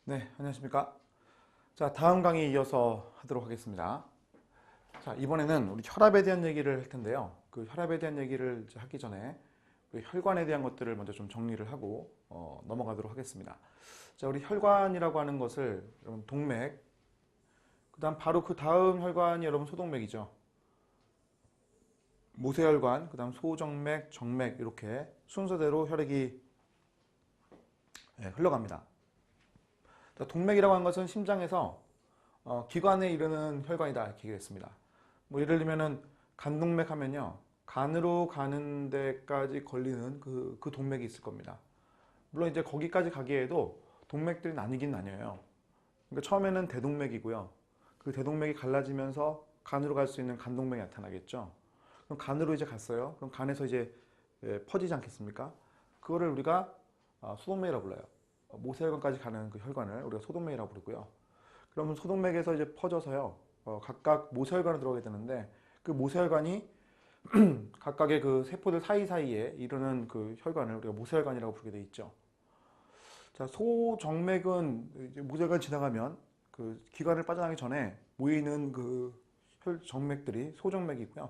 네, 안녕하십니까. 자, 다음 강의 이어서 하도록 하겠습니다. 자, 이번에는 우리 혈압에 대한 얘기를 할 텐데요. 그 혈압에 대한 얘기를 이제 하기 전에 우리 혈관에 대한 것들을 먼저 좀 정리를 하고 넘어가도록 하겠습니다. 자, 우리 혈관이라고 하는 것을 여러분 동맥, 그다음 바로 그 다음 혈관이 여러분 소동맥이죠. 모세혈관, 그다음 소정맥, 정맥 이렇게 순서대로 혈액이 흘러갑니다. 자, 동맥이라고 하는 것은 심장에서 기관에 이르는 혈관이다 이렇게 얘기를 했습니다. 뭐 예를 들면은 간동맥 하면요, 간으로 가는 데까지 걸리는 그 동맥이 있을 겁니다. 물론 이제 거기까지 가기에도 동맥들이 나뉘긴 나뉘어요. 그러니까 처음에는 대동맥이고요. 그 대동맥이 갈라지면서 간으로 갈 수 있는 간동맥이 나타나겠죠. 그럼 간으로 이제 갔어요. 그럼 간에서 이제 퍼지지 않겠습니까? 그거를 우리가 소동맥이라고 불러요. 모세혈관까지 가는 그 혈관을 우리가 소동맥이라고 부르고요. 그러면 소동맥에서 이제 퍼져서요, 각각 모세혈관으로 들어가게 되는데, 그 모세혈관이 각각의 그 세포들 사이사이에 이르는 그 혈관을 우리가 모세혈관이라고 부르게 돼 있죠. 자, 소정맥은 이제 모세혈관 지나가면 그 기관을 빠져나가기 전에 모이는 그 혈정맥들이 소정맥이고요.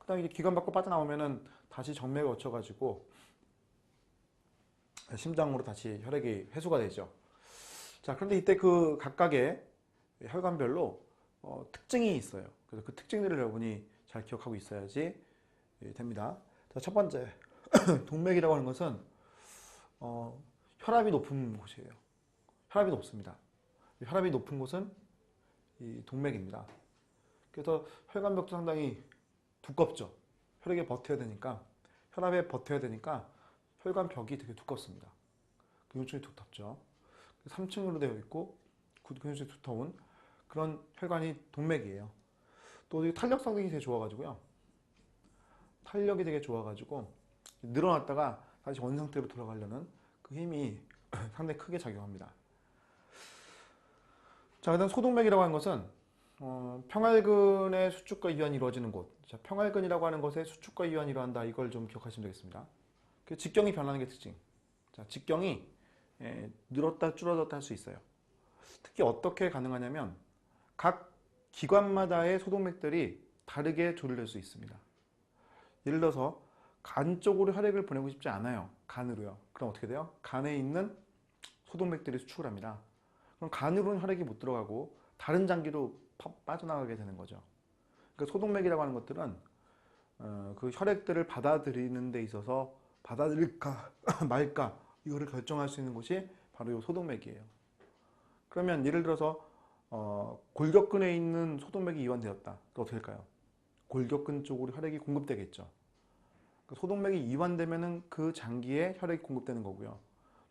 그 다음에 이제 기관 밖으로 빠져나오면은 다시 정맥을 거쳐가지고 심장으로 다시 혈액이 회수가 되죠. 자, 그런데 이때 그 각각의 혈관별로 특징이 있어요. 그래서 그 특징들을 여러분이 잘 기억하고 있어야지 됩니다. 자, 첫 번째, 동맥이라고 하는 것은 혈압이 높은 곳이에요. 혈압이 높습니다. 혈압이 높은 곳은 이 동맥입니다. 그래서 혈관벽도 상당히 두껍죠. 혈액에 버텨야 되니까, 혈압에 버텨야 되니까 혈관벽이 되게 두껍습니다. 근육층이 두텁죠. 3층으로 되어 있고 근육층이 두터운 그런 혈관이 동맥이에요. 또 탄력성이 되게 좋아가지고요. 탄력이 되게 좋아가지고 늘어났다가 다시 원상태로 돌아가려는 그 힘이 상당히 크게 작용합니다. 자, 그다음 소동맥이라고 하는 것은 평활근의 수축과 이완이 이루어지는 곳. 자, 평활근이라고 하는 것에 수축과 이완이 일어난다. 이걸 좀 기억하시면 되겠습니다. 그 직경이 변하는 게 특징. 자, 직경이 늘었다 줄어들었다 할 수 있어요. 특히 어떻게 가능하냐면 각 기관마다의 소동맥들이 다르게 조절될 수 있습니다. 예를 들어서 간 쪽으로 혈액을 보내고 싶지 않아요. 간으로요. 그럼 어떻게 돼요? 간에 있는 소동맥들이 수축을 합니다. 그럼 간으로는 혈액이 못 들어가고 다른 장기로 빠져나가게 되는 거죠. 그러니까 소동맥이라고 하는 것들은 그 혈액들을 받아들이는 데 있어서 받아들일까 말까 이거를 결정할 수 있는 곳이 바로 이 소동맥이에요. 그러면 예를 들어서 골격근에 있는 소동맥이 이완되었다. 또 어떻게 될까요? 골격근 쪽으로 혈액이 공급되겠죠. 소동맥이 이완되면은 그 장기에 혈액이 공급되는 거고요.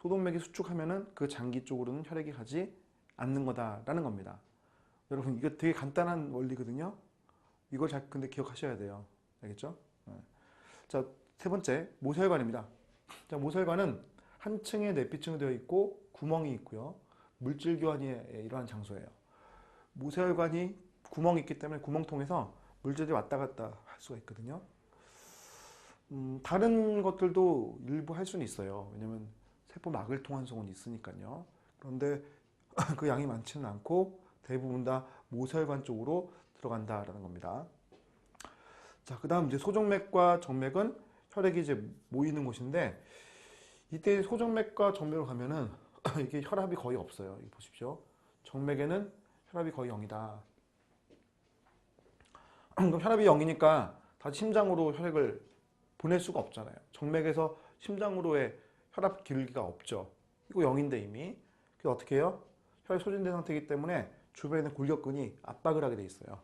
소동맥이 수축하면은 그 장기 쪽으로는 혈액이 가지 않는 거다라는 겁니다. 여러분, 이거 되게 간단한 원리거든요. 이걸 잘 근데 기억하셔야 돼요. 알겠죠? 네. 자, 세 번째, 모세혈관입니다. 자, 모세혈관은 한 층에 내피층이 되어 있고 구멍이 있고요. 물질 교환이 이러한 장소예요. 모세혈관이 구멍이 있기 때문에 구멍 통해서 물질이 왔다 갔다 할 수가 있거든요. 다른 것들도 일부 할 수는 있어요. 왜냐면 세포막을 통한 속은 있으니까요. 그런데 그 양이 많지는 않고 대부분 다 모세혈관 쪽으로 들어간다라는 겁니다. 자, 그 다음 이제 소정맥과 정맥은 혈액이 이제 모이는 곳인데, 이때 소정맥과 정맥으로 가면은 이게 혈압이 거의 없어요. 여기 보십시오. 정맥에는 혈압이 거의 0이다. 그럼 혈압이 0이니까 다시 심장으로 혈액을 보낼 수가 없잖아요. 정맥에서 심장으로의 혈압 기울기가 없죠. 이거 0인데 이미. 그래서 어떻게 해요? 혈액 소진된 상태이기 때문에 주변에 있는 골격근이 압박을 하게 돼 있어요.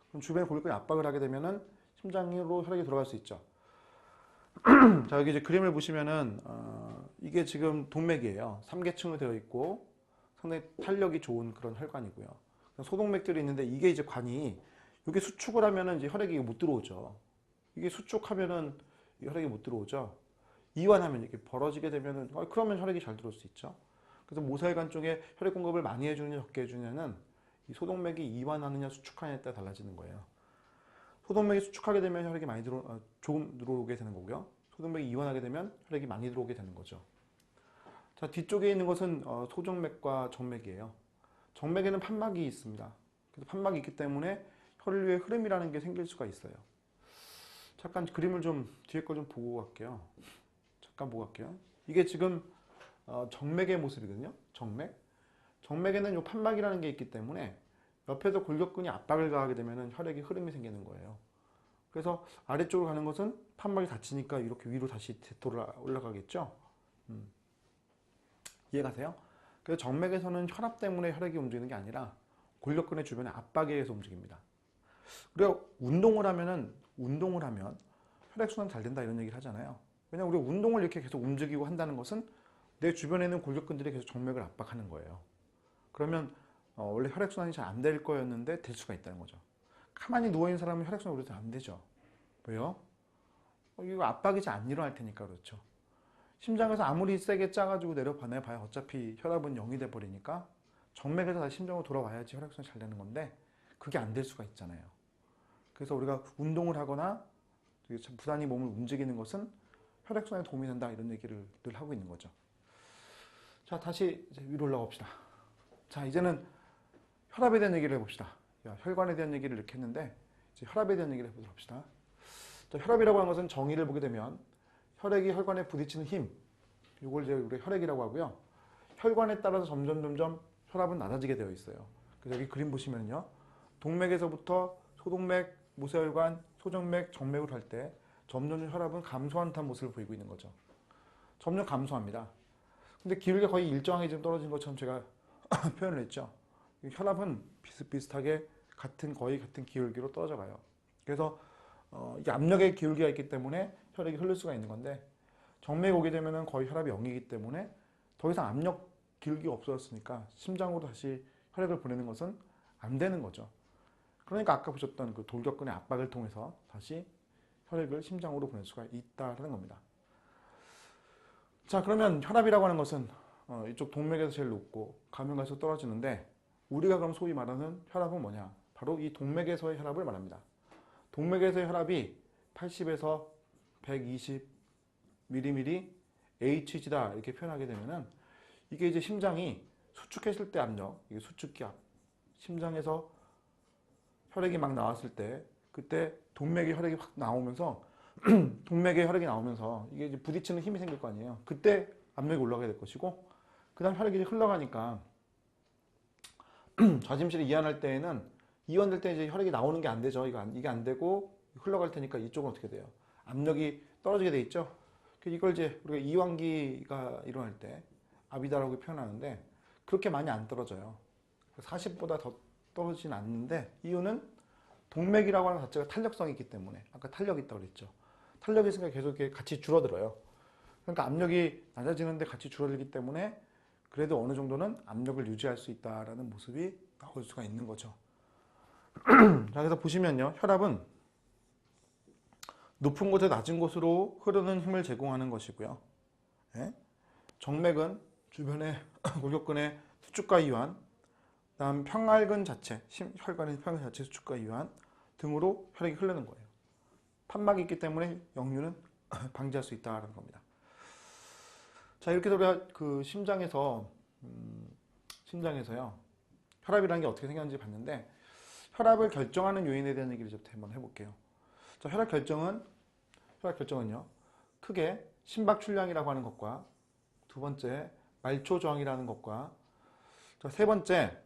그럼 주변에 골격근이 압박을 하게 되면은 심장으로 혈액이 돌아갈 수 있죠. 자, 여기 이제 그림을 보시면은 이게 지금 동맥이에요. 3계층으로 되어 있고 상당히 탄력이 좋은 그런 혈관이고요. 소동맥들이 있는데 이게 이제 관이, 이게 수축을 하면은 이제 혈액이 못 들어오죠. 이게 수축하면은 혈액이 못 들어오죠. 이완하면 이렇게 벌어지게 되면은 그러면 혈액이 잘 들어올 수 있죠. 그래서 모세혈관 쪽에 혈액 공급을 많이 해주느냐 적게 해주냐는 이 소동맥이 이완하느냐 수축하느냐에 따라 달라지는 거예요. 소동맥이 수축하게 되면 혈액이 많이 조금 들어오게 되는 거고요. 소동맥이 이완하게 되면 혈액이 많이 들어오게 되는 거죠. 자, 뒤쪽에 있는 것은 소정맥과 정맥이에요. 정맥에는 판막이 있습니다. 그래서 판막이 있기 때문에 혈류의 흐름이라는 게 생길 수가 있어요. 잠깐 그림을 좀 뒤에 거 좀 보고 갈게요. 잠깐 보고 갈게요. 이게 지금 정맥의 모습이거든요. 정맥. 정맥에는 이 판막이라는 게 있기 때문에 옆에서 골격근이 압박을 가하게 되면 혈액의 흐름이 생기는 거예요. 그래서 아래쪽으로 가는 것은 판막이 닫히니까 이렇게 위로 다시 돌아 올라가겠죠. 이해가세요? 그래서 정맥에서는 혈압 때문에 혈액이 움직이는 게 아니라 골격근의 주변에 압박에 의해서 움직입니다. 그리고 운동을 하면 혈액순환 잘 된다 이런 얘기를 하잖아요. 왜냐하면 우리가 운동을 이렇게 계속 움직이고 한다는 것은 내 주변에 있는 골격근들이 계속 정맥을 압박하는 거예요. 그러면 원래 혈액순환이 잘 안 될 거였는데 될 수가 있다는 거죠. 가만히 누워있는 사람은 혈액순환이 오래 안 되죠. 왜요? 이거 압박이 잘 안 일어날 테니까 그렇죠. 심장에서 아무리 세게 짜가지고 내려보내봐야 어차피 혈압은 0이 돼버리니까 정맥에서 다시 심장으로 돌아와야지 혈액순환이 잘 되는 건데 그게 안 될 수가 있잖아요. 그래서 우리가 운동을 하거나 부단히 몸을 움직이는 것은 혈액순환에 도움이 된다 이런 얘기를 늘 하고 있는 거죠. 자, 다시 이제 위로 올라가 봅시다. 자, 이제는 혈압에 대한 얘기를 해봅시다. 혈관에 대한 얘기를 이렇게 했는데 이제 혈압에 대한 얘기를 해보도록 합시다. 자, 혈압이라고 하는 것은 정의를 보게 되면 혈액이 혈관에 부딪히는 힘, 이걸 이제 우리가 혈액이라고 하고요. 혈관에 따라서 점점 혈압은 낮아지게 되어 있어요. 그래서 여기 그림 보시면요, 동맥에서부터 소동맥, 모세혈관, 소정맥, 정맥을 할 때 점점 혈압은 감소하는 듯한 모습을 보이고 있는 거죠. 점점 감소합니다. 근데 기울기가 거의 일정하게 지금 떨어진 것처럼 제가 표현을 했죠. 혈압은 비슷비슷하게 거의 같은 기울기로 떨어져 가요. 그래서 이게 압력의 기울기가 있기 때문에 혈액이 흐를 수가 있는 건데 정맥이 오게 되면 거의 혈압이 0이기 때문에 더 이상 압력 기울기가 없어졌으니까 심장으로 다시 혈액을 보내는 것은 안 되는 거죠. 그러니까 아까 보셨던 그 돌격근의 압박을 통해서 다시 혈액을 심장으로 보낼 수가 있다는 겁니다. 자, 그러면 혈압이라고 하는 것은 이쪽 동맥에서 제일 높고 가면 갈수록 떨어지는데 우리가 그럼 소위 말하는 혈압은 뭐냐? 바로 이 동맥에서의 혈압을 말합니다. 동맥에서의 혈압이 80에서 120 mmHg다 이렇게 표현하게 되면은 이게 이제 심장이 수축했을 때 압력, 이게 수축기압, 심장에서 혈액이 막 나왔을 때 그때 동맥에 혈액이 확 나오면서 동맥에 혈액이 나오면서 이게 이제 부딪히는 힘이 생길 거 아니에요. 그때 압력이 올라가게 될 것이고 그 다음 혈액이 흘러가니까 좌심실이 이완할 때에는 이완될 때 이제 혈액이 나오는 게 안 되죠. 이게 안 되고 흘러갈 테니까 이쪽은 어떻게 돼요? 압력이 떨어지게 돼 있죠. 이걸 이제 우리가 이완기가 일어날 때 아비다라고 표현하는데 그렇게 많이 안 떨어져요. 40보다 더 떨어지진 않는데 이유는 동맥이라고 하는 자체가 탄력성이 있기 때문에 아까 탄력이 있다고 그랬죠. 탄력이 있으니까 계속 이렇게 같이 줄어들어요. 그러니까 압력이 낮아지는데 같이 줄어들기 때문에 그래도 어느 정도는 압력을 유지할 수 있다는 모습이 나올 수가 있는 거죠. 자, 그래서 보시면요, 혈압은 높은 곳에 낮은 곳으로 흐르는 힘을 제공하는 것이고요. 예? 정맥은 주변의 골격근의 수축과 이완, 다음 평활근 자체, 혈관의 평활근 자체 수축과 이완 등으로 혈액이 흐르는 거예요. 판막이 있기 때문에 역류는 방지할 수 있다는 겁니다. 자, 이렇게 우리가 그 심장에서요, 혈압이라는 게 어떻게 생겼는지 봤는데 혈압을 결정하는 요인에 대한 얘기를 좀 한번 해볼게요. 자, 혈압 결정은요, 크게 심박출량이라고 하는 것과 두 번째 말초 저항이라는 것과 세 번째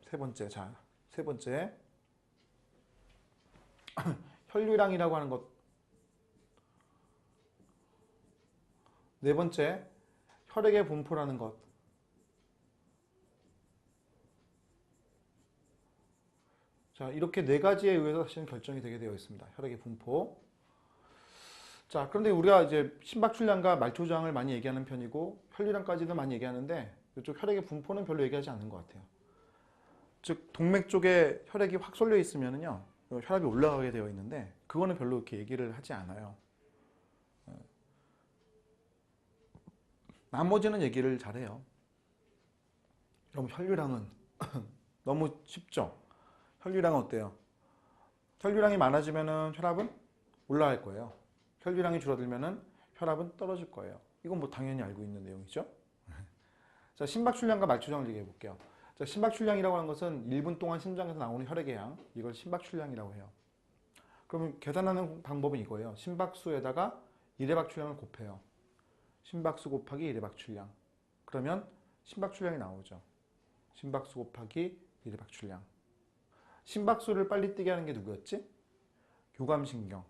혈류량이라고 하는 것, 네 번째 혈액의 분포라는 것, 자, 이렇게 네 가지에 의해서 사실은 결정이 되게 되어 있습니다. 혈액의 분포. 자, 그런데 우리가 이제 심박출량과 말초 저항을 많이 얘기하는 편이고 혈류량까지도 많이 얘기하는데 이쪽 혈액의 분포는 별로 얘기하지 않는 것 같아요. 즉 동맥 쪽에 혈액이 확 쏠려 있으면은요, 혈압이 올라가게 되어 있는데 그거는 별로 이렇게 얘기를 하지 않아요. 나머지는 얘기를 잘해요. 그럼 혈류량은 너무 쉽죠? 혈류량은 어때요? 혈류량이 많아지면은 혈압은 올라갈 거예요. 혈류량이 줄어들면은 혈압은 떨어질 거예요. 이건 뭐 당연히 알고 있는 내용이죠. 자, 심박출량과 말초정을 얘기해 볼게요. 자, 심박출량이라고 하는 것은 1분 동안 심장에서 나오는 혈액의 양, 이걸 심박출량이라고 해요. 그러면 계산하는 방법은 이거예요. 심박수에다가 1회 박출량을 곱해요. 심박수 곱하기 1회 박출량. 그러면 심박출량이 나오죠. 심박수 곱하기 1회 박출량. 심박수를 빨리 뛰게 하는 게 누구였지? 교감신경.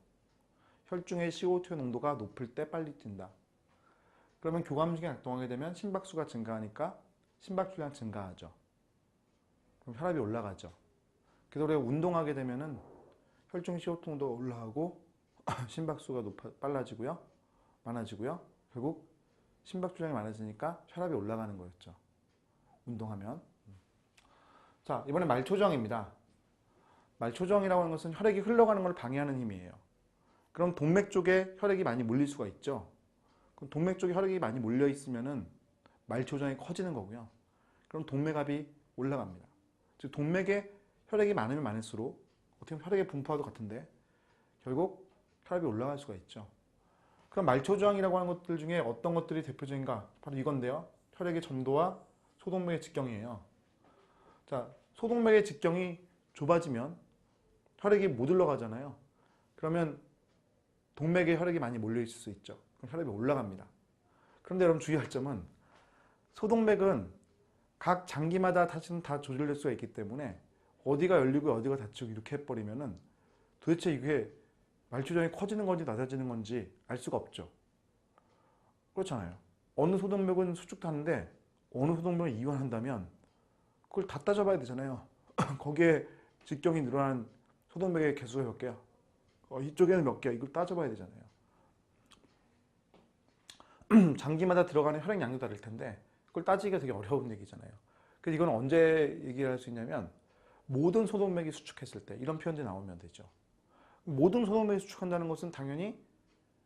혈중의 CO2 농도가 높을 때 빨리 뛴다. 그러면 교감신경이 작동하게 되면 심박수가 증가하니까 심박출량 증가하죠. 그럼 혈압이 올라가죠. 그래서 우리가 운동하게 되면은 혈중 CO2 농도가 올라가고 심박수가 빨라지고요. 많아지고요. 결국 심박출량이 많아지니까 혈압이 올라가는 거였죠. 운동하면. 자, 이번엔 말초정입니다. 말초정이라고 하는 것은 혈액이 흘러가는 걸 방해하는 힘이에요. 그럼 동맥 쪽에 혈액이 많이 몰릴 수가 있죠. 그럼 동맥 쪽에 혈액이 많이 몰려 있으면은 말초정이 커지는 거고요. 그럼 동맥압이 올라갑니다. 즉 동맥에 혈액이 많으면 많을수록 어떻게 보면 혈액의 분포와도 같은데 결국 혈압이 올라갈 수가 있죠. 그럼 말초저항이라고 하는 것들 중에 어떤 것들이 대표적인가? 바로 이건데요. 혈액의 전도와 소동맥의 직경이에요. 자, 소동맥의 직경이 좁아지면 혈액이 못 흘러가잖아요. 그러면 동맥에 혈액이 많이 몰려 있을 수 있죠. 그럼 혈압이 올라갑니다. 그런데 여러분 주의할 점은 소동맥은 각 장기마다 사실은 다 조절될 수가 있기 때문에 어디가 열리고 어디가 닫히고 이렇게 해버리면은 도대체 이게 말초정이 커지는 건지 낮아지는 건지 알 수가 없죠. 그렇잖아요. 어느 소동맥은 수축하는데 어느 소동맥을 이완한다면 그걸 다 따져봐야 되잖아요. 거기에 직경이 늘어난 소동맥의 개수가 몇 개야? 이쪽에는 몇 개야? 이걸 따져봐야 되잖아요. 장기마다 들어가는 혈액 양도 다를 텐데 그걸 따지기가 되게 어려운 얘기잖아요. 그래서 이건 언제 얘기를 할 수 있냐면 모든 소동맥이 수축했을 때 이런 표현들이 나오면 되죠. 모든 소동맥이 수축한다는 것은 당연히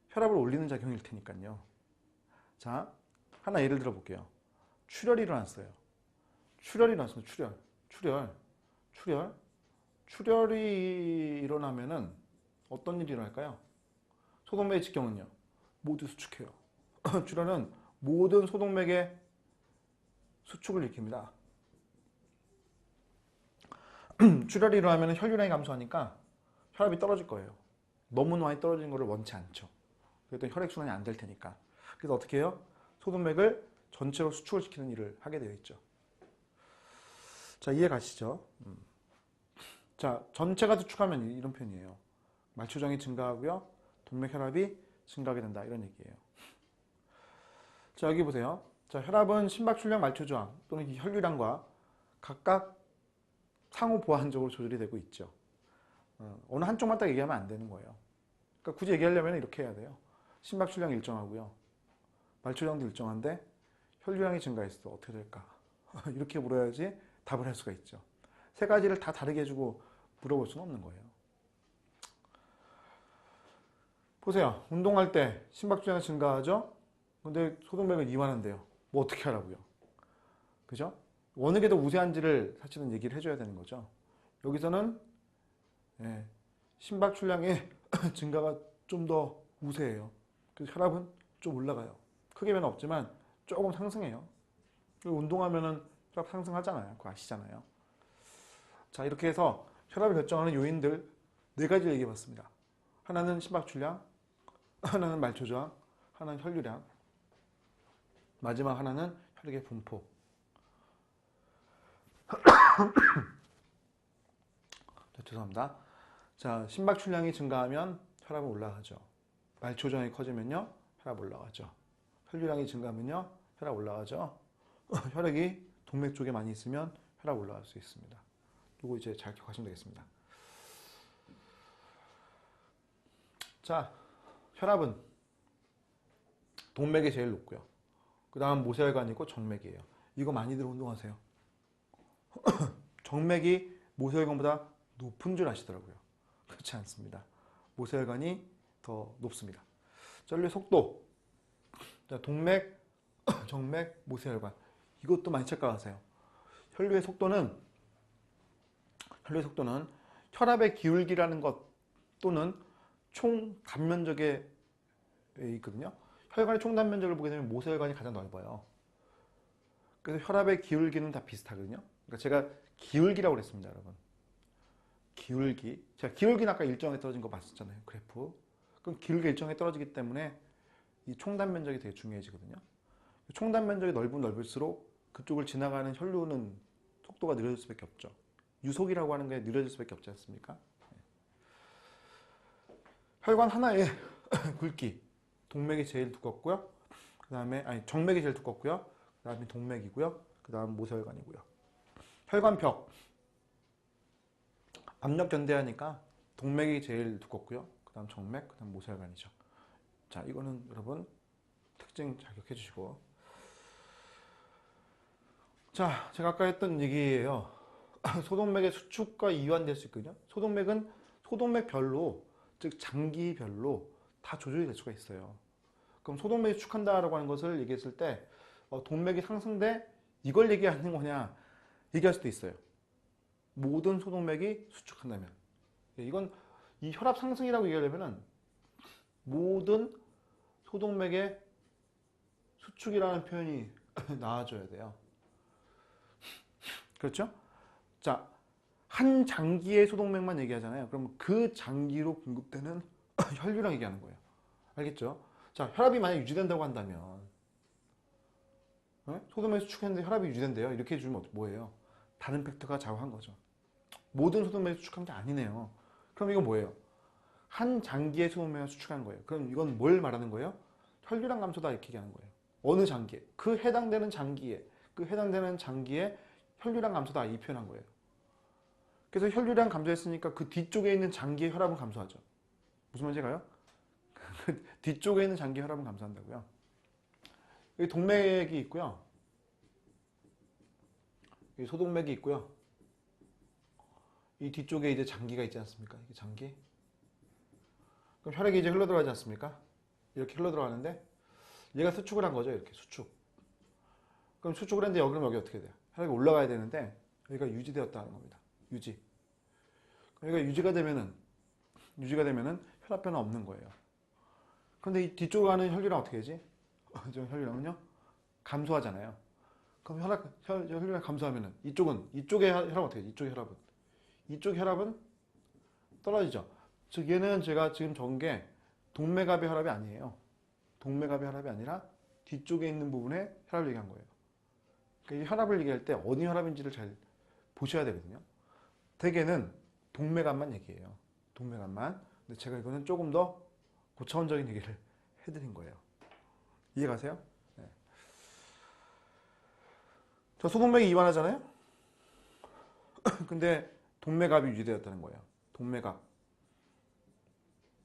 혈압을 올리는 작용일 테니까요. 자, 하나 예를 들어 볼게요. 출혈이 일어났어요. 출혈이 일어났습니다. 출혈이 일어나면은 어떤 일이 일어날까요? 소동맥의 직경은요. 모두 수축해요. 출혈은 모든 소동맥의 수축을 일으킵니다. 출혈이 일어나면 혈류량이 감소하니까 혈압이 떨어질 거예요. 너무 많이 떨어지는 것을 원치 않죠. 그랬더니 혈액순환이 안 될 테니까. 그래서 어떻게 해요? 소동맥을 전체로 수축을 시키는 일을 하게 되어 있죠. 자, 이해 가시죠? 자, 전체가 수축하면 이런 표현이에요. 말초정이 증가하고요. 동맥 혈압이 증가하게 된다. 이런 얘기예요. 자, 여기 보세요. 자, 혈압은 심박출량, 말초저항 또는 혈류량과 각각 상호 보완적으로 조절이 되고 있죠. 어느 한쪽만 딱 얘기하면 안 되는 거예요. 그러니까 굳이 얘기하려면 이렇게 해야 돼요. 심박출량이 일정하고요. 말초저항도 일정한데 혈류량이 증가했어. 어떻게 될까? 이렇게 물어야지 답을 할 수가 있죠. 세 가지를 다 다르게 해주고 물어볼 수는 없는 거예요. 보세요. 운동할 때 심박출량이 증가하죠? 근데 소동맥은 이완한대요. 뭐 어떻게 하라고요? 그죠? 어느 게 더 우세한지를 사실은 얘기를 해줘야 되는 거죠. 여기서는 심박출량의 증가가 좀 더 우세해요. 그래서 혈압은 좀 올라가요. 크게 변화 없지만 조금 상승해요. 운동하면은 혈압 상승하잖아요. 그거 아시잖아요. 자, 이렇게 해서 혈압을 결정하는 요인들 4가지를 얘기해봤습니다. 하나는 심박출량, 하나는 말초저항, 하나는 혈류량, 마지막 하나는 혈액의 분포. 자, 죄송합니다. 자, 심박출량이 증가하면 혈압은 올라가죠. 말초저항이 커지면요, 혈압 올라가죠. 혈류량이 증가하면요, 혈압 올라가죠. 혈액이 동맥 쪽에 많이 있으면 혈압 올라갈 수 있습니다. 이거 이제 잘 기억하시면 되겠습니다. 자, 혈압은 동맥이 제일 높고요. 그 다음 모세혈관이고 정맥이에요. 이거 많이들 운동하세요. 정맥이 모세혈관보다 높은 줄 아시더라고요. 그렇지 않습니다. 모세혈관이 더 높습니다. 자, 혈류의 속도. 자, 동맥, 정맥, 모세혈관. 이것도 많이 착각하세요. 혈류의 속도는 혈압의 기울기라는 것 또는 총 단면적에 있거든요. 혈관의 총 단면적을 보게 되면 모세혈관이 가장 넓어요. 그래서 혈압의 기울기는 다 비슷하거든요. 그러니까 제가 기울기라고 그랬습니다, 여러분. 기울기. 제가 기울기는 아까 일정에 떨어진 거 봤었잖아요, 그래프. 그럼 기울기 일정에 떨어지기 때문에 이 총단 면적이 되게 중요해지거든요. 총단 면적이 넓을수록 그쪽을 지나가는 혈류는 속도가 느려질 수밖에 없죠. 유속이라고 하는 게 느려질 수밖에 없지 않습니까? 혈관 하나의 굵기, 동맥이 제일 두껍고요. 그 다음에 정맥이 제일 두껍고요. 그 다음에 동맥이고요. 그 다음 모세혈관이고요. 혈관벽, 압력 견대하니까 동맥이 제일 두껍고요. 그 다음 정맥, 그 다음 모세혈관이죠. 자, 이거는 여러분 특징 자격해 주시고. 자, 제가 아까 했던 얘기예요. 소동맥의 수축과 이완될 수 있거든요. 소동맥은 소동맥별로, 즉 장기별로 다 조절이 될 수가 있어요. 그럼 소동맥이 수축한다라고 하는 것을 얘기했을 때 동맥이 상승돼 이걸 얘기하는 거냐 얘기할 수도 있어요. 모든 소동맥이 수축한다면. 이건 이 혈압 상승이라고 얘기하려면은 모든 소동맥의 수축이라는 표현이 나와줘야 돼요. 그렇죠? 자, 한 장기의 소동맥만 얘기하잖아요. 그럼 그 장기로 공급되는 혈류랑 얘기하는 거예요. 알겠죠? 자, 혈압이 만약 유지된다고 한다면 소동맥 수축했는데 혈압이 유지된대요. 이렇게 해주면 뭐예요? 다른 팩터가 좌우한 거죠. 모든 소동맥이 수축한 게 아니네요. 그럼 이건 뭐예요? 한 장기의 소동맥을 수축한 거예요. 그럼 이건 뭘 말하는 거예요? 혈류량 감소다 이렇게 얘기하는 거예요. 어느 장기에? 그 해당되는 장기에 혈류량 감소다 이 표현한 거예요. 그래서 혈류량 감소했으니까 그 뒤쪽에 있는 장기의 혈압은 감소하죠. 무슨 말인지 가요? 그 뒤쪽에 있는 장기의 혈압은 감소한다고요. 여기 동맥이 있고요. 여기 소동맥이 있고요. 이 뒤쪽에 이제 장기가 있지 않습니까? 이게 장기. 그럼 혈액이 이제 흘러 들어가지 않습니까? 이렇게 흘러 들어가는데 얘가 수축을 한 거죠. 이렇게 수축. 그럼 수축을 했는데 그럼 여기 어떻게 돼요? 혈액이 올라가야 되는데 여기가 유지되었다는 겁니다. 유지. 여기가 유지가 되면은 혈압 변화 없는 거예요. 그런데 이 뒤쪽으로 가는 혈류량 어떻게 되지? 혈류량은요? 감소하잖아요. 그럼 혈류량 감소하면은 이쪽의 혈압은 어떻게 되지? 이쪽 혈압은 떨어지죠. 즉 얘는 제가 지금 적은 게 동맥압의 혈압이 아니에요. 동맥압의 혈압이 아니라 뒤쪽에 있는 부분에 혈압을 얘기한 거예요. 그러니까 이 혈압을 얘기할 때 어느 혈압인지를 잘 보셔야 되거든요. 대개는 동맥압만 얘기해요. 동맥압만. 근데 제가 이거는 조금 더 고차원적인 얘기를 해드린 거예요. 이해가세요? 네. 자, 소동맥이 이완하잖아요? 근데 동맥압이 유지되었다는 거예요.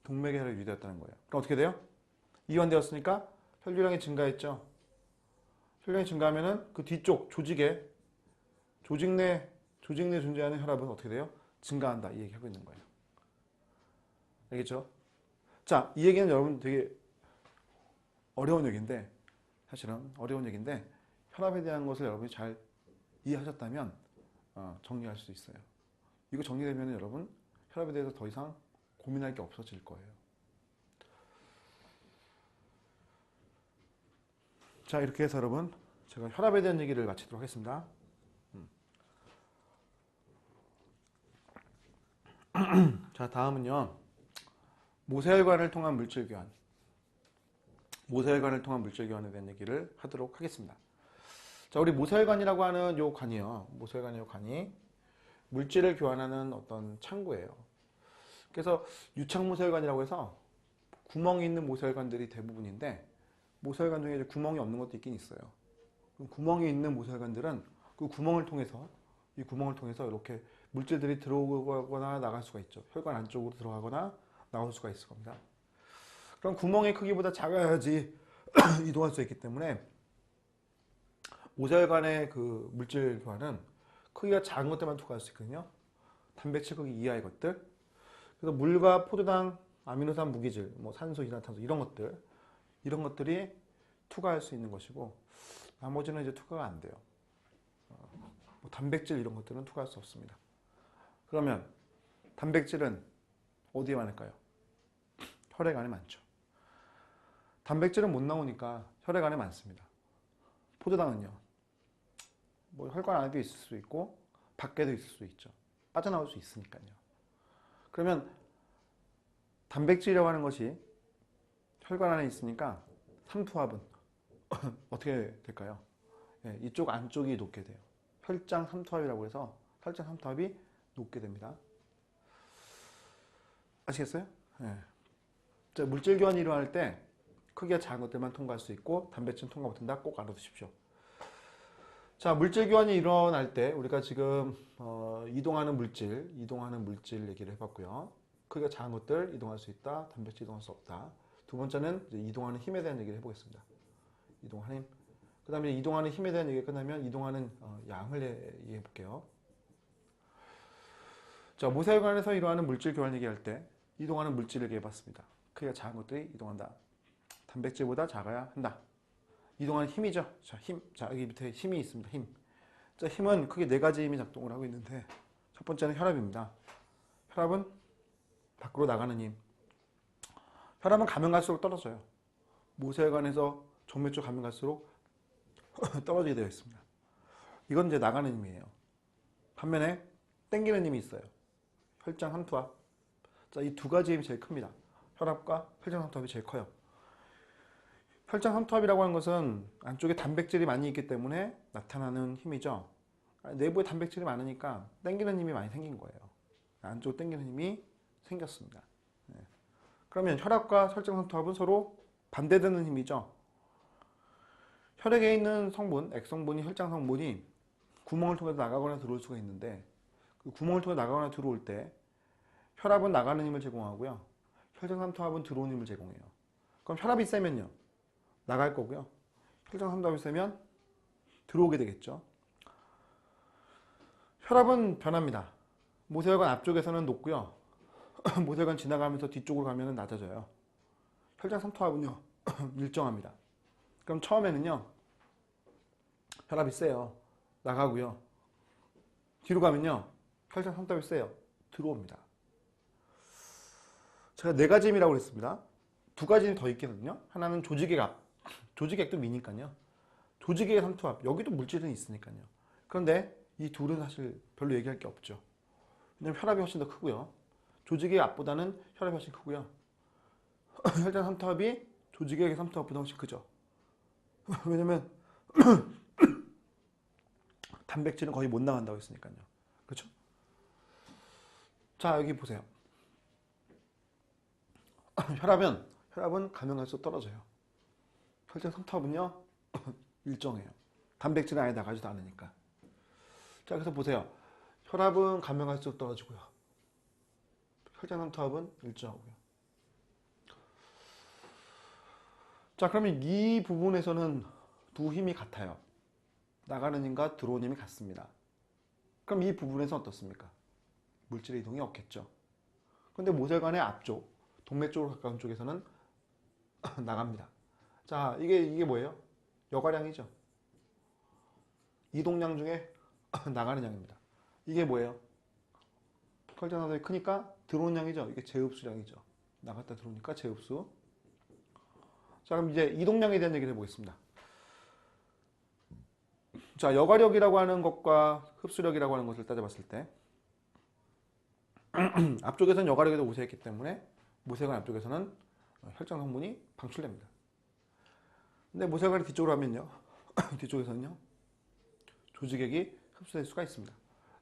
동맥의 혈압이 유지되었다는 거예요. 그럼 어떻게 돼요? 이완되었으니까 혈류량이 증가했죠. 혈류량이 증가하면은 그 뒤쪽 조직 내 존재하는 혈압은 어떻게 돼요? 증가한다. 이 얘기하고 있는 거예요. 알겠죠? 자, 이 얘기는 여러분 되게 어려운 얘기인데, 사실은 어려운 얘기인데, 혈압에 대한 것을 여러분이 잘 이해하셨다면 정리할 수 있어요. 이거 정리되면 여러분 혈압에 대해서 더 이상 고민할 게 없어질 거예요. 자, 이렇게 해서 여러분 제가 혈압에 대한 얘기를 마치도록 하겠습니다. 자, 다음은요. 모세혈관을 통한 물질 교환. 모세혈관에 대한 얘기를 하도록 하겠습니다. 자, 우리 모세혈관이라고 하는 요 관이요. 모세혈관의 요 관이 물질을 교환하는 어떤 창구예요. 그래서 유창모세혈관이라고 해서 구멍이 있는 모세혈관들이 대부분인데 모세혈관 중에 이제 구멍이 없는 것도 있긴 있어요. 그럼 구멍이 있는 모세혈관들은 그 구멍을 통해서 이렇게 물질들이 들어오거나 나갈 수가 있죠. 혈관 안쪽으로 들어가거나 나올 수가 있을 겁니다. 그럼 구멍의 크기보다 작아야지 이동할 수 있기 때문에 모세혈관의 그 물질 교환은 크기가 작은 것들만 투과할 수 있거든요. 단백질 크기 이하의 것들. 그래서 물과 포도당, 아미노산, 무기질, 뭐 산소, 이산탄소 이런 것들이 투과할 수 있는 것이고 나머지는 이제 투과가 안 돼요. 뭐 단백질 이런 것들은 투과할 수 없습니다. 그러면 단백질은 어디에 많을까요? 혈액 안에 많죠. 단백질은 못 나오니까 혈액 안에 많습니다. 포도당은요? 뭐 혈관 안에도 있을 수 있고 밖에도 있을 수 있죠. 빠져나올 수 있으니까요. 그러면 단백질이라고 하는 것이 혈관 안에 있으니까 삼투압은 어떻게 될까요? 예, 이쪽 안쪽이 녹게 돼요. 혈장 삼투압이라고 해서 혈장 삼투압이 녹게 됩니다. 아시겠어요? 예. 자, 물질 교환이 일어날 때 크기가 작은 것들만 통과할 수 있고 단백질은 통과 못한다. 꼭 알아두십시오. 자, 물질 교환이 일어날 때 우리가 지금 이동하는 물질 얘기를 해봤고요. 크기가 작은 것들 이동할 수 있다. 단백질 이동할 수 없다. 두 번째는 이제 이동하는 힘에 대한 얘기를 해보겠습니다. 이동하는 힘. 그 다음에 이동하는 힘에 대한 얘기가 끝나면 이동하는 양을 얘기해 볼게요. 자, 모세혈관에서 일어나는 물질 교환 얘기할 때 이동하는 물질을 얘기해 봤습니다. 크기가 작은 것들이 이동한다. 단백질보다 작아야 한다. 이동하는 힘이죠. 자, 힘. 자, 여기 밑에 힘이 있습니다. 힘. 자, 힘은 크게 네 가지 힘이 작동을 하고 있는데 첫 번째는 혈압입니다. 혈압은 밖으로 나가는 힘. 혈압은 가면 갈수록 떨어져요. 모세혈관에서 정맥 쪽 가면 갈수록 떨어지게 되어 있습니다. 이건 이제 나가는 힘이에요. 반면에 당기는 힘이 있어요. 혈장 삼투압. 자, 이 두 가지 힘이 제일 큽니다. 혈압과 혈장 삼투압이 제일 커요. 혈장 삼투압이라고 하는 것은 안쪽에 단백질이 많이 있기 때문에 나타나는 힘이죠. 내부에 단백질이 많으니까 당기는 힘이 많이 생긴 거예요. 안쪽으로 당기는 힘이 생겼습니다. 그러면 혈압과 혈장 삼투압은 서로 반대되는 힘이죠. 혈액에 있는 성분, 액성분이 혈장 성분이 구멍을 통해서 나가거나 들어올 수가 있는데 그 구멍을 통해 나가거나 들어올 때 혈압은 나가는 힘을 제공하고요. 혈장 삼투압은 들어오는 힘을 제공해요. 그럼 혈압이 세면요. 나갈 거고요. 혈장 삼투압이 세면 들어오게 되겠죠. 혈압은 변합니다. 모세혈관 앞쪽에서는 높고요. 모세혈관 지나가면서 뒤쪽으로 가면 낮아져요. 혈장 삼투압은요. 일정합니다. 그럼 처음에는요. 혈압이 세요. 나가고요. 뒤로 가면요. 혈장 삼투압이 세요. 들어옵니다. 제가 네 가지 힘이라고 그랬습니다. 두 가지는 더 있거든요. 하나는 조직액 압. 조직액도 미니까요. 조직액의 삼투압. 여기도 물질은 있으니까요. 그런데 이 둘은 사실 별로 얘기할 게 없죠. 왜냐면 혈압이 훨씬 더 크고요. 조직액 압보다는 혈압이 훨씬 크고요. 혈장 삼투압이 조직액의 삼투압보다 훨씬 크죠. 왜냐면 단백질은 거의 못 나간다고 했으니까요. 그렇죠? 자, 여기 보세요. 혈압은 가면 갈수록 떨어져요. 혈장 삼투압은요 일정해요. 단백질은 아예 나가지도 않으니까. 자, 그래서 보세요. 혈압은 가면 갈수록 떨어지고요. 혈장 삼투압은 일정하고요. 자, 그러면 이 부분에서는 두 힘이 같아요. 나가는 힘과 들어오는 힘이 같습니다. 그럼 이 부분에서 어떻습니까? 물질의 이동이 없겠죠. 그런데 모세혈관의 앞쪽, 동맥 쪽으로 가까운 쪽에서는 나갑니다. 자, 이게 뭐예요? 여가량이죠. 이동량 중에 나가는 양입니다. 이게 뭐예요? 혈장 삼투압이 크니까 들어오는 양이죠. 이게 재흡수량이죠. 나갔다 들어오니까 재흡수. 자, 그럼 이제 이동량에 대한 얘기를 해보겠습니다. 자, 여가력이라고 하는 것과 흡수력이라고 하는 것을 따져봤을 때 앞쪽에서는 여가력이 더 우세했기 때문에 모세혈관 앞쪽에서는 혈장 성분이 방출됩니다. 근데 모세혈관이 뒤쪽으로 하면요. 뒤쪽에서는요. 조직액이 흡수될 수가 있습니다.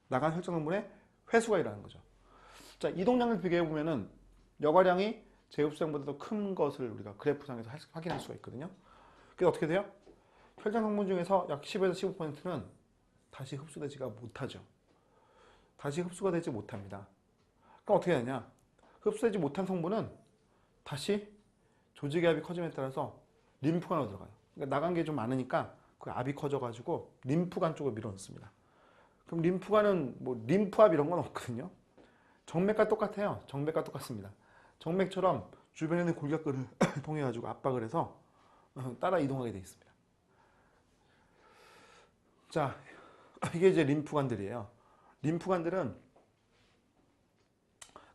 나간 혈장 성분의 회수가 일어나는 거죠. 자, 이동량을 비교해 보면은 여가량이 재흡수량보다 더 큰 것을 우리가 그래프상에서 확인할 수가 있거든요. 그래서 어떻게 돼요? 혈장 성분 중에서 약 10에서 15%는 다시 흡수되지가 못하죠. 다시 흡수가 되지 못합니다. 그럼 어떻게 되냐? 흡수되지 못한 성분은 다시 조직의 압이 커짐에 따라서 림프관으로 들어가요. 그러니까 나간 게 좀 많으니까 그 압이 커져가지고 림프관 쪽으로 밀어넣습니다. 그럼 림프관은 뭐 림프압 이런 건 없거든요. 정맥과 똑같아요. 정맥과 똑같습니다. 정맥처럼 주변에 있는 골격근을 통해 가지고 압박을 해서 따라 이동하게 되어 있습니다. 자, 이게 이제 림프관들이에요. 림프관들은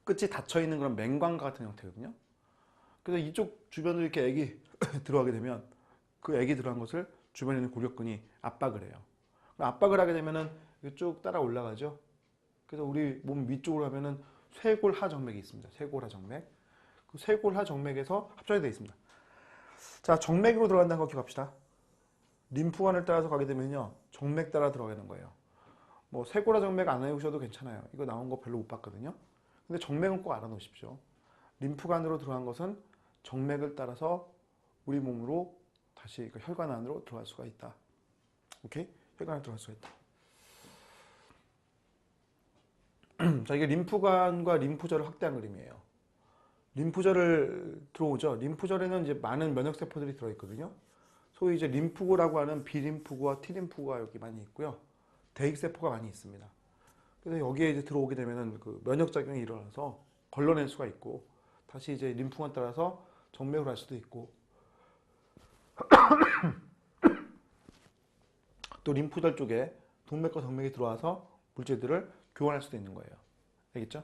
끝이 닫혀 있는 그런 맹관과 같은 형태거든요. 그래서 이쪽 주변으로 이렇게 액이 들어가게 되면 그 액이 들어간 것을 주변에 있는 골격근이 압박을 해요. 압박을 하게 되면은 쭉 따라 올라가죠. 그래서 우리 몸 위쪽으로 하면은 쇄골하 정맥이 있습니다. 쇄골하 정맥. 그 쇄골하 정맥에서 합쳐져 되어 있습니다. 자, 정맥으로 들어간다는 거 기억합시다. 림프관을 따라서 가게 되면요, 정맥 따라 들어가는 거예요. 뭐 쇄골하 정맥 안 외우셔도 괜찮아요. 이거 나온 거 별로 못 봤거든요. 근데 정맥은 꼭 알아놓으십시오. 림프관으로 들어간 것은 정맥을 따라서 우리 몸으로 다시 그 혈관 안으로 들어갈 수가 있다. 오케이? 혈관 안으로 들어갈 수가 있다. 자, 이게 림프관과 림프절을 확대한 그림이에요. 림프절을 들어오죠. 림프절에는 이제 많은 면역세포들이 들어있거든요. 소위 이제 림프구라고 하는 비림프구와 T림프구가 여기 많이 있고요. 대익세포가 많이 있습니다. 그래서 여기에 이제 들어오게 되면은 그 면역작용이 일어나서 걸러낼 수가 있고, 다시 이제 림프관 따라서 정맥으로 할 수도 있고, 또 림프절 쪽에 동맥과 정맥이 들어와서 물질들을 교환할 수도 있는 거예요. 알겠죠?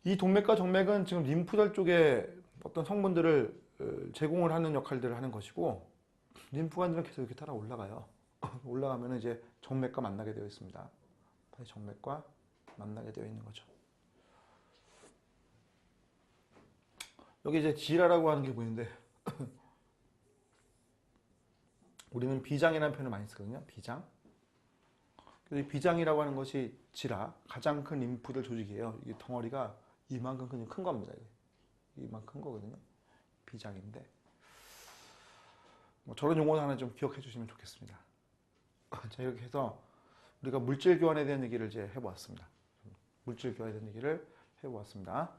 이 동맥과 정맥은 지금 림프절 쪽에 어떤 성분들을 제공을 하는 역할들을 하는 것이고, 림프관들은 계속 이렇게 따라 올라가요. 올라가면 이제 정맥과 만나게 되어 있습니다. 다시 정맥과 만나게 되어 있는 거죠. 여기 이제 지라라고 하는 게 보이는데 우리는 비장이라는 표현을 많이 쓰거든요. 비장. 그래서 이 비장이라고 하는 것이 지라, 가장 큰 림프들 조직이에요. 이게 덩어리가 이만큼 큰 겁니다. 이만큼 큰 거거든요. 비장인데, 뭐 저런 용어 하나 좀 기억해 주시면 좋겠습니다. 자, 이렇게 해서 우리가 물질 교환에 대한 얘기를 이제 해보았습니다. 물질 교환에 대한 얘기를 해보았습니다.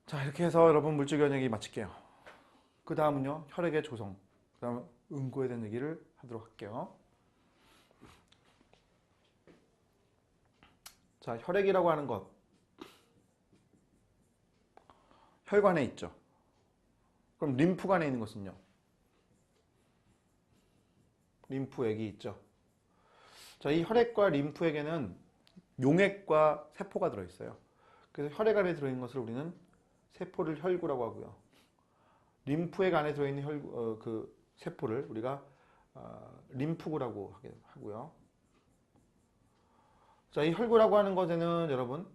자, 이렇게 해서 여러분 물질 교환 얘기 마칠게요. 그 다음은요, 혈액의 조성, 그 다음 응고에 대한 얘기를 하도록 할게요. 자, 혈액이라고 하는 것, 혈관에 있죠. 그럼 림프관에 있는 것은요, 림프액이 있죠. 자, 이 혈액과 림프액에는 용액과 세포가 들어있어요. 그래서 혈액 안에 들어있는 것을 우리는 세포를 혈구라고 하고요. 림프액 안에 들어있는 그 세포를 우리가 림프구라고 하고요. 자, 이 혈구라고 하는 것에는 여러분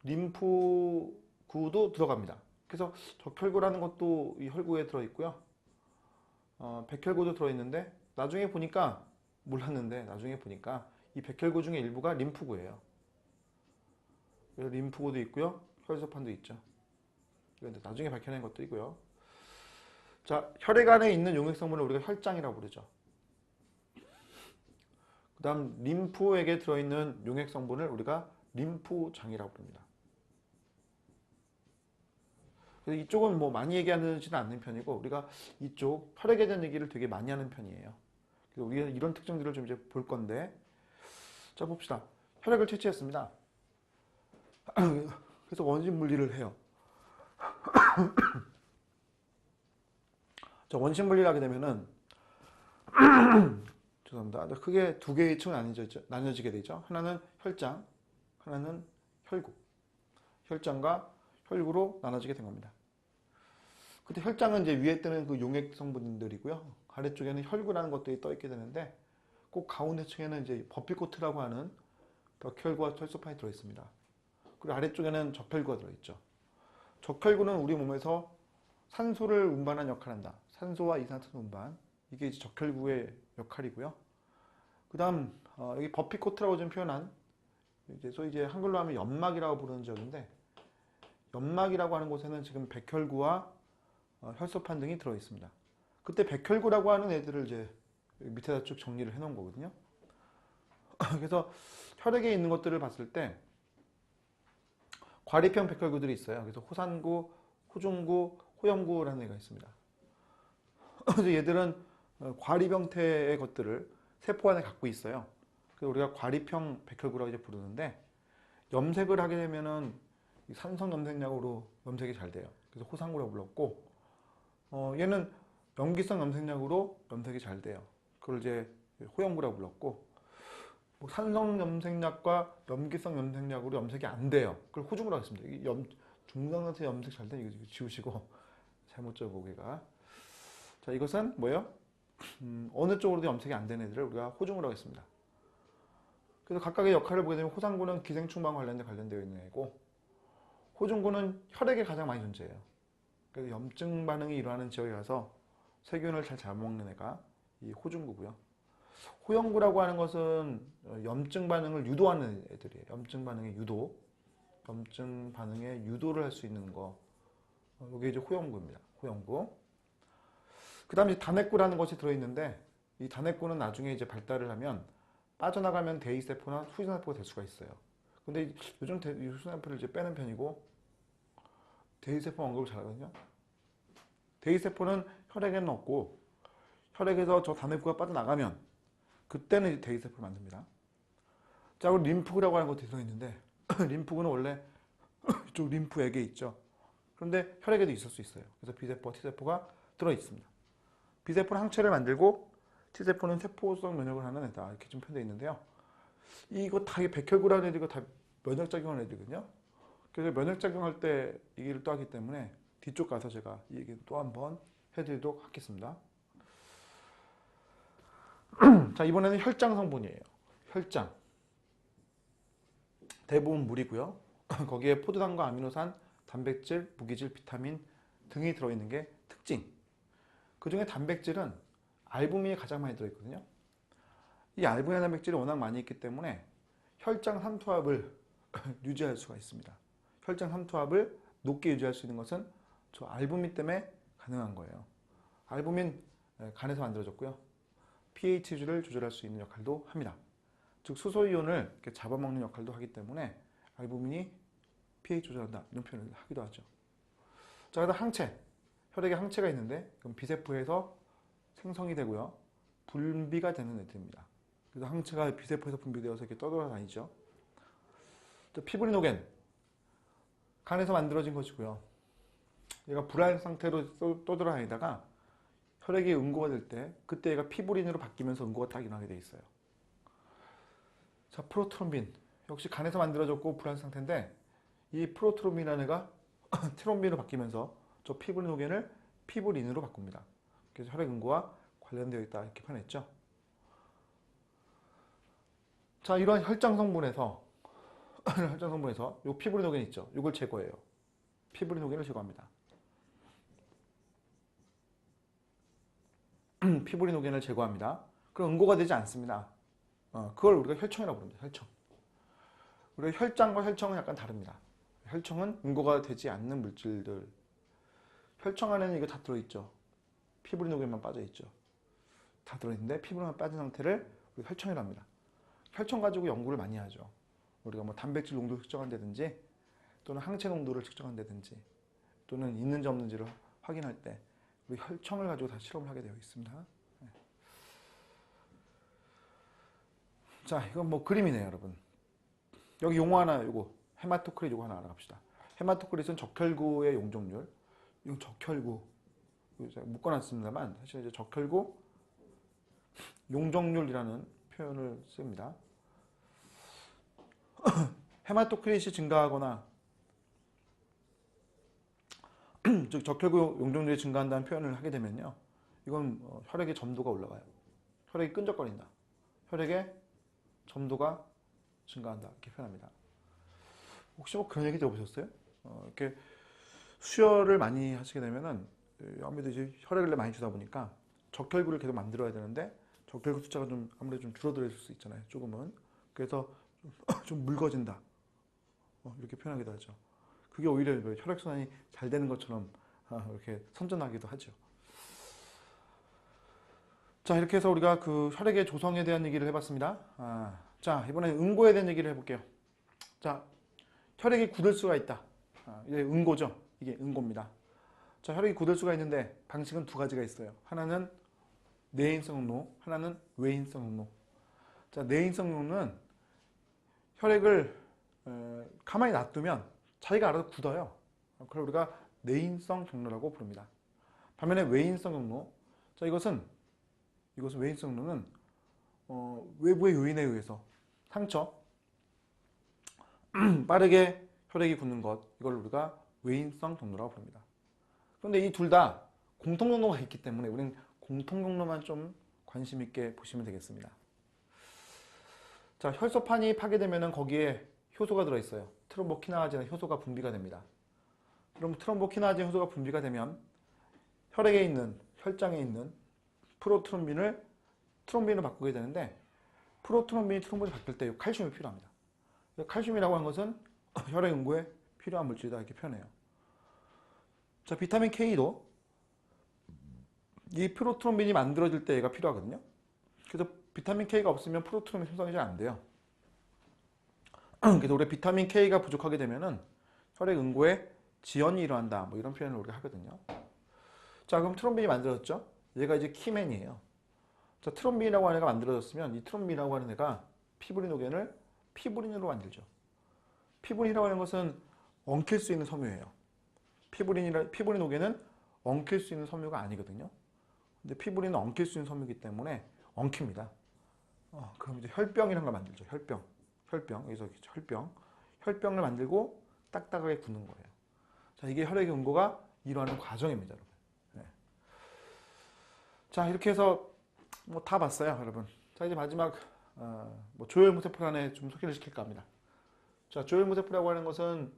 림프구도 들어갑니다. 그래서 적혈구라는 것도 이 혈구에 들어있고요. 백혈구도 들어있는데, 나중에 보니까 몰랐는데 나중에 보니까 이 백혈구 중에 일부가 림프구예요. 그래서 림프구도 있고요, 혈소판도 있죠. 이건 나중에 밝혀낸 것들이고요. 자, 혈액 안에 있는 용액 성분을 우리가 혈장이라고 부르죠. 그 다음 림프액에 들어있는 용액 성분을 우리가 림프장이라고 부릅니다. 그래서 이쪽은 뭐 많이 얘기하지는 않는 편이고, 우리가 이쪽 혈액에 대한 얘기를 되게 많이 하는 편이에요. 그래서 우리가 이런 특징들을 좀 이제 볼 건데, 자, 봅시다. 혈액을 채취했습니다. 그래서 원심 분리를 해요. 자, 원심 분리를 하게 되면은 죄송합니다. 크게 두 개의 층으로 나뉘어지게 되죠. 하나는 혈장, 하나는 혈구. 혈장과 혈구로 나눠지게 된 겁니다. 그때 혈장은 이제 위에 뜨는 그 용액 성분들이고요. 아래쪽에는 혈구라는 것들이 떠 있게 되는데, 꼭 가운데 층에는 이제 버피코트라고 하는 벽혈구와 혈소판이 들어 있습니다. 그리고 아래쪽에는 적혈구가 들어 있죠. 적혈구는 우리 몸에서 산소를 운반하는 역할을 한다. 산소와 이산화탄소 운반. 이게 이제 적혈구의 역할이고요. 그 다음, 여기 버피코트라고 좀 표현한, 소위 이제 한글로 하면 연막이라고 부르는 지역인데, 연막이라고 하는 곳에는 지금 백혈구와 혈소판 등이 들어 있습니다. 그때 백혈구라고 하는 애들을 이제 밑에다 쭉 정리를 해 놓은 거거든요. 그래서 혈액에 있는 것들을 봤을 때 과립형 백혈구들이 있어요. 그래서 호산구, 호중구, 호염구라는 애가 있습니다. 그래서 얘들은 과립 형태의 것들을 세포 안에 갖고 있어요. 그래서 우리가 과립형 백혈구라고 이제 부르는데, 염색을 하게 되면은 산성 염색약으로 염색이 잘 돼요. 그래서 호산구라고 불렀고, 얘는 염기성 염색약으로 염색이 잘 돼요. 그걸 이제 호염구라고 불렀고, 뭐 산성 염색약과 염기성 염색약으로 염색이 안 돼요. 그걸 호중구라고 했습니다. 중성한테 염색 잘 돼? 이거 지우시고 잘못 적어보기가. 자, 이것은 뭐예요? 어느 쪽으로도 염색이 안 되는 애들을 우리가 호중구라고 하겠습니다. 그래서 각각의 역할을 보게 되면 호상구는 기생충과 관련되어 있는 애고, 호중구는 혈액에 가장 많이 존재해요. 그래서 염증 반응이 일어나는 지역에 가서 세균을 잘 잡아먹는 애가 이 호중구고요. 호영구라고 하는 것은 염증 반응을 유도하는 애들이에요. 염증 반응의 유도, 염증 반응의 유도를 할 수 있는 거, 이게 이제 호영구입니다. 호영구. 그 다음에 단핵구라는 것이 들어있는데, 이 단핵구는 나중에 이제 발달을 하면 빠져나가면 대의세포나 후진세포가 될 수가 있어요. 근데 요즘 후진세포를 이제 빼는 편이고, 대의세포 언급을 잘하거든요. 대의세포는 혈액에는 없고, 혈액에서 저 단핵구가 빠져나가면 그때는 이제 대의세포를 만듭니다. 자, 그리고 림프구라고 하는 것도 들어있는데, 림프구는 원래 이쪽 림프액에 있죠. 그런데 혈액에도 있을 수 있어요. 그래서 B세포, T세포가 들어있습니다. B세포는 항체를 만들고 T세포는 세포성 면역을 하는 애다. 이렇게 좀 표현되어 있는데요. 이거 다 백혈구라는 애들이고 다 면역작용하는 애들이거든요. 그래서 면역작용할 때 얘기를 또 하기 때문에 뒤쪽 가서 제가 이 얘기 또 한번 해드리도록 하겠습니다. 자, 이번에는 혈장 성분이에요. 혈장. 대부분 물이고요. 거기에 포도당과 아미노산, 단백질, 무기질, 비타민 등이 들어있는 게 특징. 그 중에 단백질은 알부민이 가장 많이 들어있거든요. 이 알부민 단백질이 워낙 많이 있기 때문에 혈장 삼투압을 유지할 수가 있습니다. 혈장 삼투압을 높게 유지할 수 있는 것은 저 알부민 때문에 가능한 거예요. 알부민 간에서 만들어졌고요. pH를 조절할 수 있는 역할도 합니다. 즉 수소이온을 이렇게 잡아먹는 역할도 하기 때문에 알부민이 pH 조절한다 이런 표현을 하기도 하죠. 자, 그다음 항체. 혈액에 항체가 있는데 그럼 비세포에서 생성이 되고요. 분비가 되는 애들입니다. 그래서 항체가 비세포에서 분비되어서 이렇게 떠돌아다니죠. 피브리노겐. 간에서 만들어진 것이고요. 얘가 불알 상태로 떠돌아다니다가 혈액이 응고가 될 때 그때 얘가 피브린으로 바뀌면서 응고가 딱 일어나게 돼 있어요. 자, 프로트롬빈. 역시 간에서 만들어졌고 불알 상태인데 이 프로트롬빈이라는 애가 트롬빈으로 바뀌면서 저 피브리노겐을 피브린으로 바꿉니다. 그래서 혈액 응고와 관련되어 있다 이렇게 표현했죠. 자, 이런 혈장 성분에서 요 피브리노겐 있죠. 이걸 제거해요. 피브리노겐을 제거합니다. 피브리노겐을 제거합니다. 그럼 응고가 되지 않습니다. 그걸 우리가 혈청이라고 부릅니다. 혈청. 우리가 혈장과 혈청은 약간 다릅니다. 혈청은 응고가 되지 않는 물질들. 혈청 안에는 이거 다 들어있죠. 피브리노겐만 빠져있죠. 다 들어있는데 피브리노겐만 빠진 상태를 우리가 혈청이라고 합니다. 혈청 가지고 연구를 많이 하죠. 우리가 뭐 단백질 농도를 측정한다든지 또는 항체 농도를 측정한다든지 또는 있는지 없는지를 확인할 때 우리 혈청을 가지고 다 실험을 하게 되어 있습니다. 자, 이건 뭐 그림이네요, 여러분. 여기 용어 하나, 요거 헤마토크릿 요거 하나 알아갑시다. 헤마토크릿은 적혈구의 용적률. 이건 적혈구 묶어놨습니다만 사실 이제 적혈구 용적률이라는 표현을 씁니다. 헤마토크릿이 증가하거나 즉 적혈구 용적률이 증가한다는 표현을 하게 되면요, 이건 혈액의 점도가 올라가요. 혈액이 끈적거린다. 혈액의 점도가 증가한다 이렇게 표현합니다. 혹시 뭐 그런 얘기 들어보셨어요? 이렇게 수혈을 많이 하시게 되면은 아무래도 이제 혈액을 많이 주다 보니까 적혈구를 계속 만들어야 되는데 적혈구 숫자가 좀 아무래도 좀 줄어들 수 있잖아요. 조금은. 그래서 좀 묽어진다. 이렇게 표현하기도 하죠. 그게 오히려 혈액순환이 잘 되는 것처럼 이렇게 선전하기도 하죠. 자, 이렇게 해서 우리가 그 혈액의 조성에 대한 얘기를 해봤습니다. 자, 이번에 응고에 대한 얘기를 해볼게요. 자, 혈액이 굳을 수가 있다. 이게 응고죠. 이게 응고입니다. 자, 혈액이 굳을 수가 있는데 방식은 두 가지가 있어요. 하나는 내인성 응로, 하나는 외인성 응로. 자, 내인성 응로는 혈액을 가만히 놔두면 자기가 알아서 굳어요. 그걸 우리가 내인성 경로라고 부릅니다. 반면에 외인성 경로, 자, 이것은 외인성 경로는 외부의 요인에 의해서 상처, 빠르게 혈액이 굳는 것, 이걸 우리가 외인성 경로라고 부릅니다. 그런데 이 둘 다 공통 경로가 있기 때문에 우리는 공통 경로만 좀 관심 있게 보시면 되겠습니다. 자, 혈소판이 파괴되면 거기에 효소가 들어있어요. 트롬보키나아제는 효소가 분비가 됩니다. 그럼 트롬보키나아제 효소가 분비가 되면 혈액에 있는, 혈장에 있는 프로트롬빈을 트롬빈으로 바꾸게 되는데, 프로트롬빈이 트롬빈으로 바뀔 때 칼슘이 필요합니다. 칼슘이라고 하는 것은 혈액 응고에 필요한 물질이다 이렇게 표현해요. 자, 비타민 K도 이 프로트롬빈이 만들어질 때 얘가 필요하거든요. 그래서 비타민 K가 없으면 프로트롬빈 생성이 잘 안 돼요. 그래서 우리 비타민 K가 부족하게 되면은 혈액 응고에 지연이 일어난다, 뭐 이런 표현을 우리가 하거든요. 자, 그럼 트롬빈이 만들어졌죠? 얘가 이제 키맨이에요. 자, 트롬빈이라고 하는 애가 만들어졌으면 이 트롬빈이라고 하는 애가 피브리노겐을 피브린으로 만들죠. 피브린이라고 하는 것은 엉킬 수 있는 섬유예요. 피브리노겐은 엉킬 수 있는 섬유가 아니거든요. 근데 피브린은 엉킬 수 있는 섬유이기 때문에 엉킵니다. 그럼 이제 혈병이라는 걸 만들죠. 여기서 혈병을 만들고 딱딱하게 굳는 거예요. 자, 이게 혈액의 응고가 일어나는 과정입니다, 여러분. 네. 자, 이렇게 해서 뭐 다 봤어요, 여러분. 자, 이제 마지막 조혈무세포란에 좀 소개를 시킬까 합니다. 자, 조혈무세포라고 하는 것은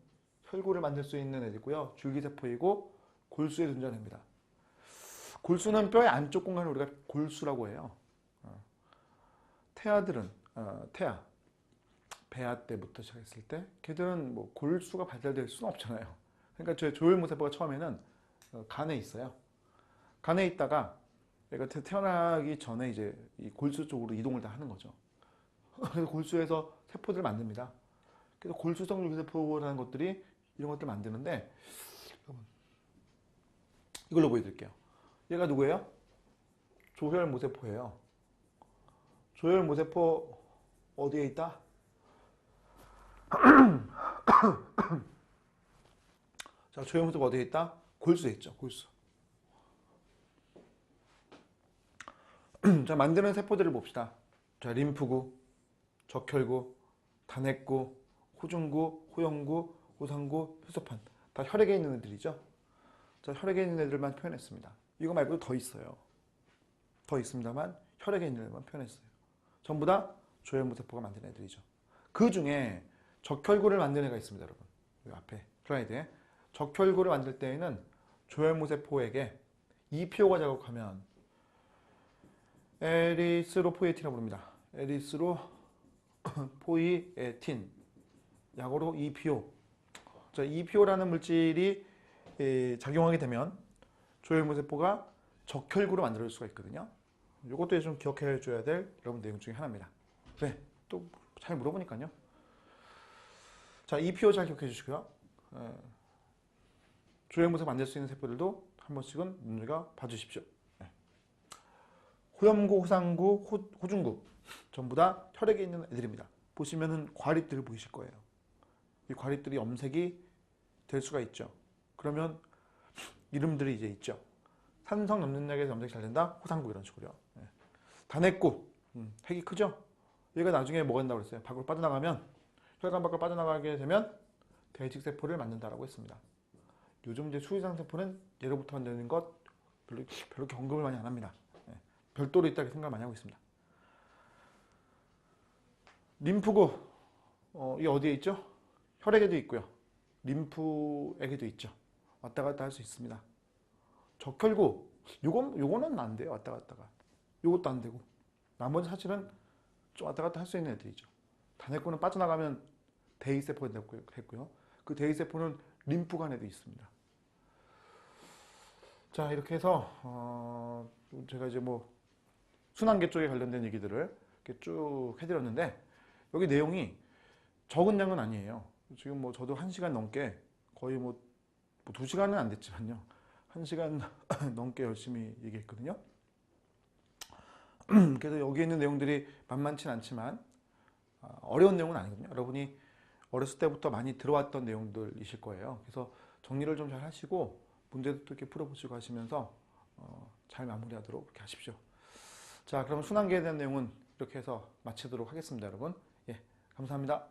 혈구를 만들 수 있는 애이고요, 줄기세포이고 골수에 존재하는 애입니다. 골수는 뼈의 안쪽 공간을 우리가 골수라고 해요. 태아들은 배아 때부터 시작했을 때 걔들은 뭐 골수가 발달될 수는 없잖아요. 그러니까 저희 조혈무세포가 처음에는 간에 있어요. 간에 있다가 얘가 태어나기 전에 이제 이 골수 쪽으로 이동을 다 하는 거죠. 그래서 골수에서 세포들을 만듭니다. 그래서 골수성 줄기세포라는 것들이 이런 것들을 만드는데, 이걸로 보여드릴게요. 얘가 누구예요? 조혈무세포예요. 조혈무세포 어디에 있다? 자, 조혈무세포 어디에 있다? 골수에 있죠. 골수. 자, 만드는 세포들을 봅시다. 자, 림프구, 적혈구, 단핵구, 호중구, 호영구, 호상구, 효소판. 다 혈액에 있는 애들이죠. 자, 혈액에 있는 애들만 표현했습니다. 이거 말고도 더 있어요. 더 있습니다만 혈액에 있는 애들만 표현했어요. 전부 다 조혈무세포가 만든 애들이죠. 그 중에 적혈구를 만든 애가 있습니다, 여러분. 여기 앞에 슬라이드에 적혈구를 만들 때에는 조혈무세포에게 EPO가 작용하면 에리스로포이에틴이라고 부릅니다. 에리스로포이에틴, 약어로 EPO. 자, EPO라는 물질이 작용하게 되면 조혈무세포가 적혈구로 만들어질 수가 있거든요. 이것도 좀 기억해 줘야 될 여러분 내용 중에 하나입니다. 네, 또 잘 물어보니까요. 자, EPO 잘 기억해 주시고요. 조혈무세포 만들 수 있는 세포들도 한 번씩은 눈여겨 봐주십시오. 네. 호염구, 호상구, 호중구 전부 다 혈액에 있는 애들입니다. 보시면은 과립들을 보이실 거예요. 이 과립들이 염색이 될 수가 있죠. 그러면 이름들이 이제 있죠. 산성 염증약에서 염색이 잘 된다. 호상구 이런 식으로요. 네. 단핵구, 핵이 크죠. 얘가 나중에 뭐가 된다고 그랬어요. 밖으로 빠져나가면, 혈관 밖으로 빠져나가게 되면 대직세포를 만든다라고 했습니다. 요즘 이제 수의상 세포는 얘로부터 만드는 것 별로 언급을 많이 안 합니다. 네. 별도로 있다고 생각을 많이 하고 있습니다. 림프구, 이 어디에 있죠? 혈액에도 있고요. 림프에게도 있죠. 왔다 갔다 할 수 있습니다. 적혈구, 요거는 안 돼요. 왔다 갔다가. 요것도 안 되고. 나머지 사실은 좀 왔다 갔다 할 수 있는 애들이죠. 단핵구는 빠져나가면 대의세포가 됐고요. 그 대의세포는 림프관에도 있습니다. 자, 이렇게 해서 제가 이제 뭐 순환계 쪽에 관련된 얘기들을 이렇게 쭉 해드렸는데, 여기 내용이 적은 양은 아니에요. 지금 뭐 저도 1시간 넘게, 거의 뭐 2시간은 안 됐지만요, 1시간 넘게 열심히 얘기했거든요. 그래서 여기 있는 내용들이 만만치는 않지만 어려운 내용은 아니거든요. 여러분이 어렸을 때부터 많이 들어왔던 내용들이실 거예요. 그래서 정리를 좀 잘 하시고 문제도 이렇게 풀어보시고 하시면서 잘 마무리하도록 그렇게 하십시오. 자, 그럼 순환계에 대한 내용은 이렇게 해서 마치도록 하겠습니다, 여러분. 예, 감사합니다.